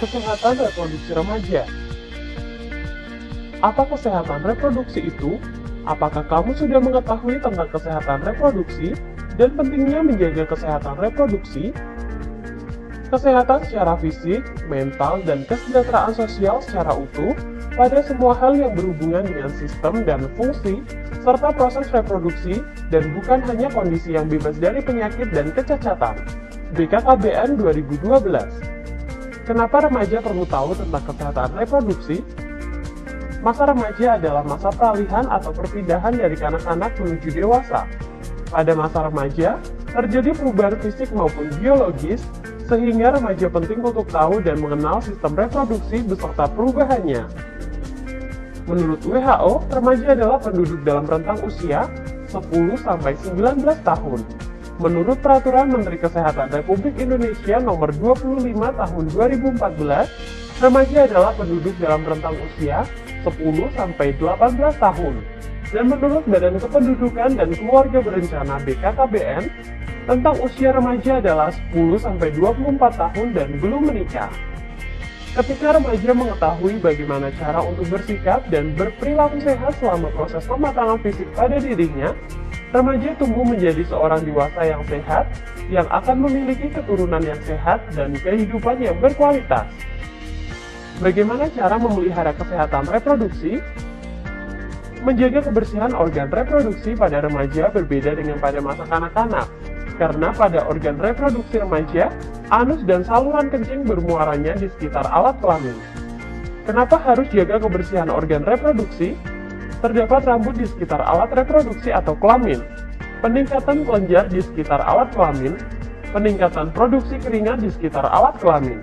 Kesehatan reproduksi remaja. Apa kesehatan reproduksi itu? Apakah kamu sudah mengetahui tentang kesehatan reproduksi dan pentingnya menjaga kesehatan reproduksi? Kesehatan secara fisik, mental, dan kesejahteraan sosial secara utuh pada semua hal yang berhubungan dengan sistem dan fungsi serta proses reproduksi dan bukan hanya kondisi yang bebas dari penyakit dan kecacatan. BKKBN 2012. Kenapa remaja perlu tahu tentang kesehatan reproduksi? Masa remaja adalah masa peralihan atau perpindahan dari kanak-kanak menuju dewasa. Pada masa remaja, terjadi perubahan fisik maupun biologis, sehingga remaja penting untuk tahu dan mengenal sistem reproduksi beserta perubahannya. Menurut WHO, remaja adalah penduduk dalam rentang usia 10-19 tahun. Menurut Peraturan Menteri Kesehatan Republik Indonesia Nomor 25 Tahun 2014, remaja adalah penduduk dalam rentang usia 10-18 tahun. Dan menurut Badan Kependudukan dan Keluarga Berencana BKKBN, tentang usia remaja adalah 10-24 tahun dan belum menikah. Ketika remaja mengetahui bagaimana cara untuk bersikap dan berperilaku sehat selama proses pematangan fisik pada dirinya, remaja tumbuh menjadi seorang dewasa yang sehat, yang akan memiliki keturunan yang sehat dan kehidupan yang berkualitas. Bagaimana cara memelihara kesehatan reproduksi? Menjaga kebersihan organ reproduksi pada remaja berbeda dengan pada masa kanak-kanak, karena pada organ reproduksi remaja, anus dan saluran kencing bermuaranya di sekitar alat kelamin. Kenapa harus jaga kebersihan organ reproduksi? Terdapat rambut di sekitar alat reproduksi atau kelamin, peningkatan kelenjar di sekitar alat kelamin, peningkatan produksi keringat di sekitar alat kelamin.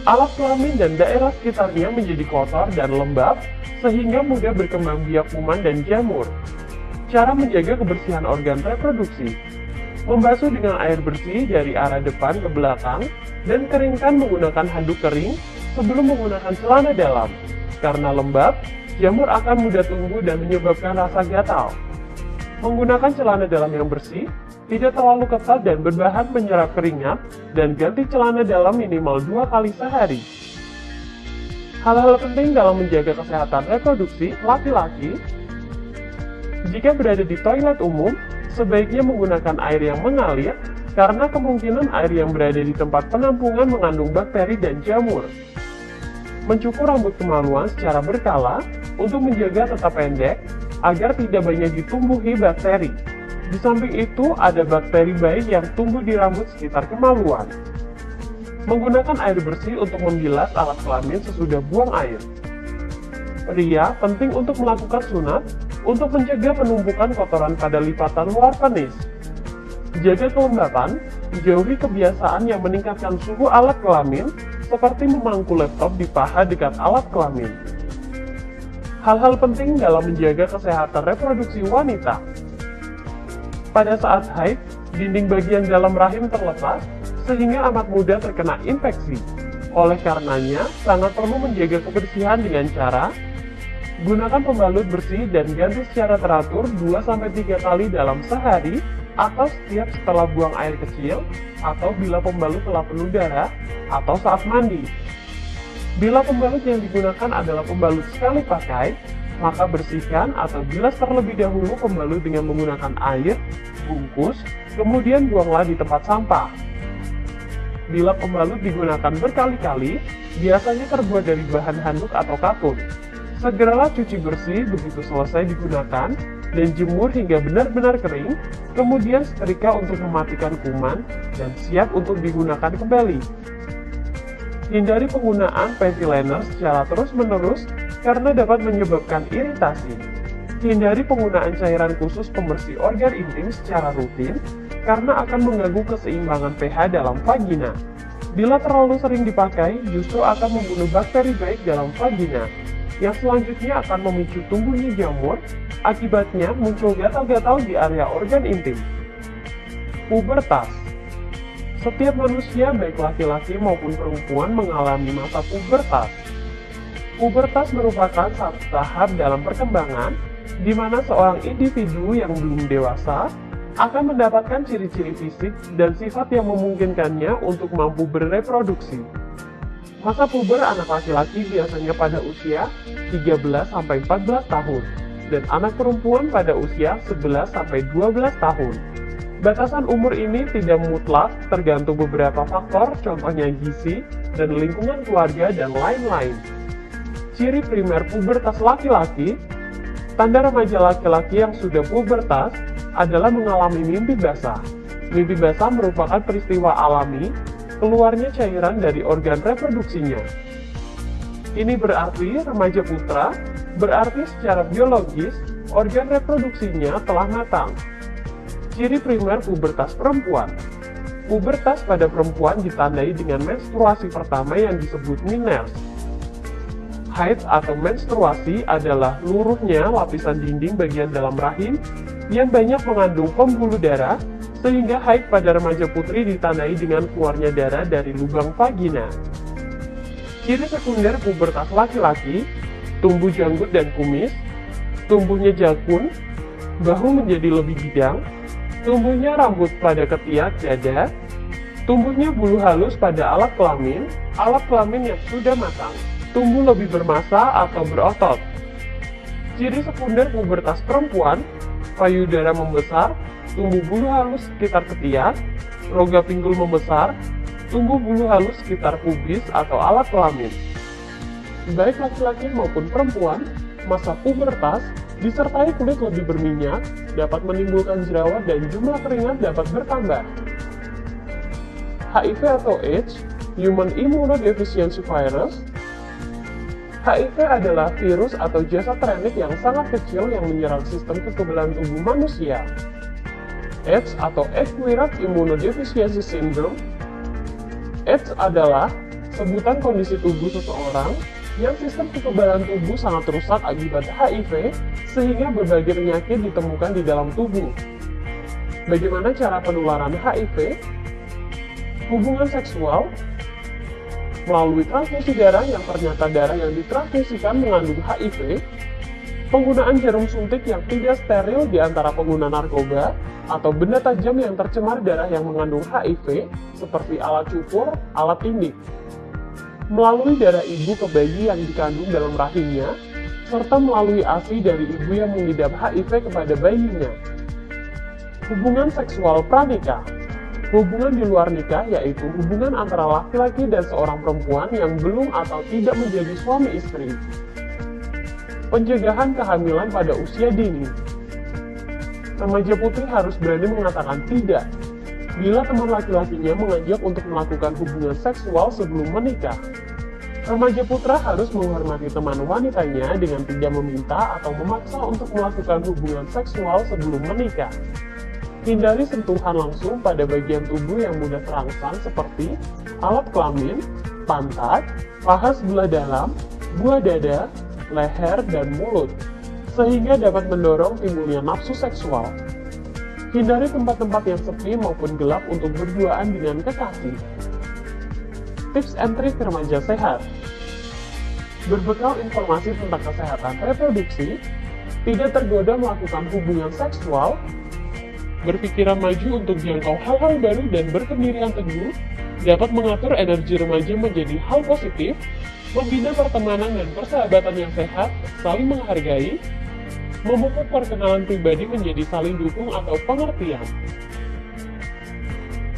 Alat kelamin dan daerah sekitarnya menjadi kotor dan lembab, sehingga mudah berkembang biak kuman dan jamur. Cara menjaga kebersihan organ reproduksi: membasuh dengan air bersih dari arah depan ke belakang, dan keringkan menggunakan handuk kering sebelum menggunakan celana dalam. Karena lembab, jamur akan mudah tumbuh dan menyebabkan rasa gatal. Menggunakan celana dalam yang bersih, tidak terlalu ketat dan berbahan menyerap keringat, dan ganti celana dalam minimal 2 kali sehari. Hal-hal penting dalam menjaga kesehatan reproduksi laki-laki: jika berada di toilet umum, sebaiknya menggunakan air yang mengalir, karena kemungkinan air yang berada di tempat penampungan mengandung bakteri dan jamur. Mencukur rambut kemaluan secara berkala untuk menjaga tetap pendek, agar tidak banyak ditumbuhi bakteri. Di samping itu, ada bakteri baik yang tumbuh di rambut sekitar kemaluan. Menggunakan air bersih untuk membilas alat kelamin sesudah buang air. Pria penting untuk melakukan sunat untuk mencegah penumpukan kotoran pada lipatan luar penis. Jaga kelembapan, jauhi kebiasaan yang meningkatkan suhu alat kelamin, seperti memangku laptop di paha dekat alat kelamin. Hal-hal penting dalam menjaga kesehatan reproduksi wanita. Pada saat haid, dinding bagian dalam rahim terlepas, sehingga amat mudah terkena infeksi. Oleh karenanya, sangat perlu menjaga kebersihan dengan cara gunakan pembalut bersih dan ganti secara teratur 2-3 kali dalam sehari, atau setiap setelah buang air kecil, atau bila pembalut telah penuh darah, atau saat mandi. Bila pembalut yang digunakan adalah pembalut sekali pakai, maka bersihkan atau bilas terlebih dahulu pembalut dengan menggunakan air, bungkus, kemudian buanglah di tempat sampah. Bila pembalut digunakan berkali-kali, biasanya terbuat dari bahan handuk atau katun. Segeralah cuci bersih begitu selesai digunakan, dan jemur hingga benar-benar kering, kemudian setrika untuk mematikan kuman, dan siap untuk digunakan kembali. Hindari penggunaan panty liner secara terus-menerus, karena dapat menyebabkan iritasi. Hindari penggunaan cairan khusus pembersih organ intim secara rutin, karena akan mengganggu keseimbangan pH dalam vagina. Bila terlalu sering dipakai, justru akan membunuh bakteri baik dalam vagina, yang selanjutnya akan memicu tumbuhnya jamur, akibatnya muncul gatal-gatal di area organ intim. Pubertas. Setiap manusia, baik laki-laki maupun perempuan, mengalami masa pubertas. Pubertas merupakan satu tahap dalam perkembangan, di mana seorang individu yang belum dewasa akan mendapatkan ciri-ciri fisik dan sifat yang memungkinkannya untuk mampu bereproduksi. Masa puber anak laki-laki biasanya pada usia 13-14 tahun, dan anak perempuan pada usia 11-12 tahun. Batasan umur ini tidak mutlak, tergantung beberapa faktor, contohnya gizi, dan lingkungan keluarga, dan lain-lain. Ciri primer pubertas laki-laki. Tanda remaja laki-laki yang sudah pubertas adalah mengalami mimpi basah. Mimpi basah merupakan peristiwa alami keluarnya cairan dari organ reproduksinya. Ini berarti remaja putra, berarti secara biologis, organ reproduksinya telah matang. Ciri primer pubertas perempuan. Pubertas pada perempuan ditandai dengan menstruasi pertama yang disebut menarche. Haid atau menstruasi adalah luruhnya lapisan dinding bagian dalam rahim yang banyak mengandung pembuluh darah, sehingga haid pada remaja putri ditandai dengan keluarnya darah dari lubang vagina. Ciri sekunder pubertas laki-laki, tumbuh janggut dan kumis, tumbuhnya jakun, bahu menjadi lebih bidang, tumbuhnya rambut pada ketiak dada, tumbuhnya bulu halus pada alat kelamin yang sudah matang, tumbuh lebih bermassa atau berotot. Ciri sekunder pubertas perempuan, payudara membesar, tumbuh bulu halus sekitar ketiak, rongga pinggul membesar, tumbuh bulu halus sekitar pubis atau alat kelamin. Baik laki-laki maupun perempuan, masa pubertas disertai kulit lebih berminyak, dapat menimbulkan jerawat dan jumlah keringat dapat bertambah. HIV atau AIDS, Human Immunodeficiency Virus. HIV adalah virus atau jasad renik yang sangat kecil yang menyerang sistem kekebalan tubuh manusia. AIDS atau Acquired Immunodeficiency Syndrome. AIDS adalah sebutan kondisi tubuh seseorang yang sistem kekebalan tubuh sangat rusak akibat HIV, sehingga berbagai penyakit ditemukan di dalam tubuh. Bagaimana cara penularan HIV? Hubungan seksual melalui transfusi darah yang ternyata darah yang ditransfusikan mengandung HIV, penggunaan jarum suntik yang tidak steril di antara pengguna narkoba, atau benda tajam yang tercemar darah yang mengandung HIV, seperti alat cukur, alat tindik, melalui darah ibu ke bayi yang dikandung dalam rahimnya, serta melalui ASI dari ibu yang mengidap HIV kepada bayinya. Hubungan seksual pranikah. Hubungan di luar nikah yaitu hubungan antara laki-laki dan seorang perempuan yang belum atau tidak menjadi suami istri. Pencegahan kehamilan pada usia dini. Remaja putri harus berani mengatakan tidak bila teman laki-lakinya mengajak untuk melakukan hubungan seksual sebelum menikah. Remaja putra harus menghormati teman wanitanya dengan tidak meminta atau memaksa untuk melakukan hubungan seksual sebelum menikah. Hindari sentuhan langsung pada bagian tubuh yang mudah terangsang seperti alat kelamin, pantat, paha sebelah dalam, buah dada, leher, dan mulut, sehingga dapat mendorong timbulnya nafsu seksual. Hindari tempat-tempat yang sepi maupun gelap untuk berduaan dengan kekasih. Tips and trik remaja sehat. Berbekal informasi tentang kesehatan reproduksi, tidak tergoda melakukan hubungan seksual, berpikiran maju untuk jangkau hal-hal baru dan berpendirian teguh, dapat mengatur energi remaja menjadi hal positif, membina pertemanan dan persahabatan yang sehat, saling menghargai, memupuk perkenalan pribadi menjadi saling dukung atau pengertian.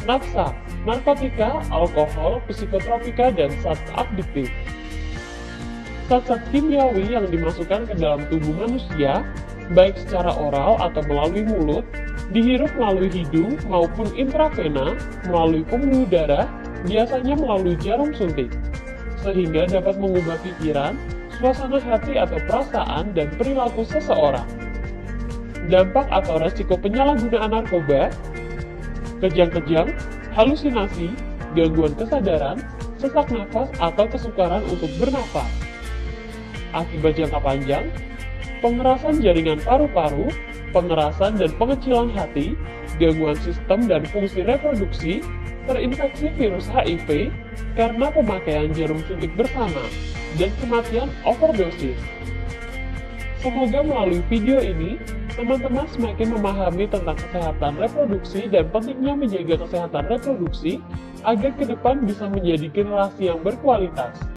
Nafsa, narkotika, alkohol, psikotropika, dan zat adiktif. Zat-zat kimiawi yang dimasukkan ke dalam tubuh manusia, baik secara oral atau melalui mulut, dihirup melalui hidung maupun intravena melalui pembuluh darah, biasanya melalui jarum suntik, sehingga dapat mengubah pikiran, suasana hati atau perasaan dan perilaku seseorang. Dampak atau resiko penyalahgunaan narkoba, kejang-kejang, halusinasi, gangguan kesadaran, sesak nafas atau kesukaran untuk bernafas. Akibat jangka panjang, pengerasan jaringan paru-paru, pengerasan dan pengecilan hati, gangguan sistem dan fungsi reproduksi, terinfeksi virus HIV karena pemakaian jarum suntik bersama, dan kematian overdosis. Semoga melalui video ini, teman-teman semakin memahami tentang kesehatan reproduksi dan pentingnya menjaga kesehatan reproduksi agar ke depan bisa menjadi generasi yang berkualitas.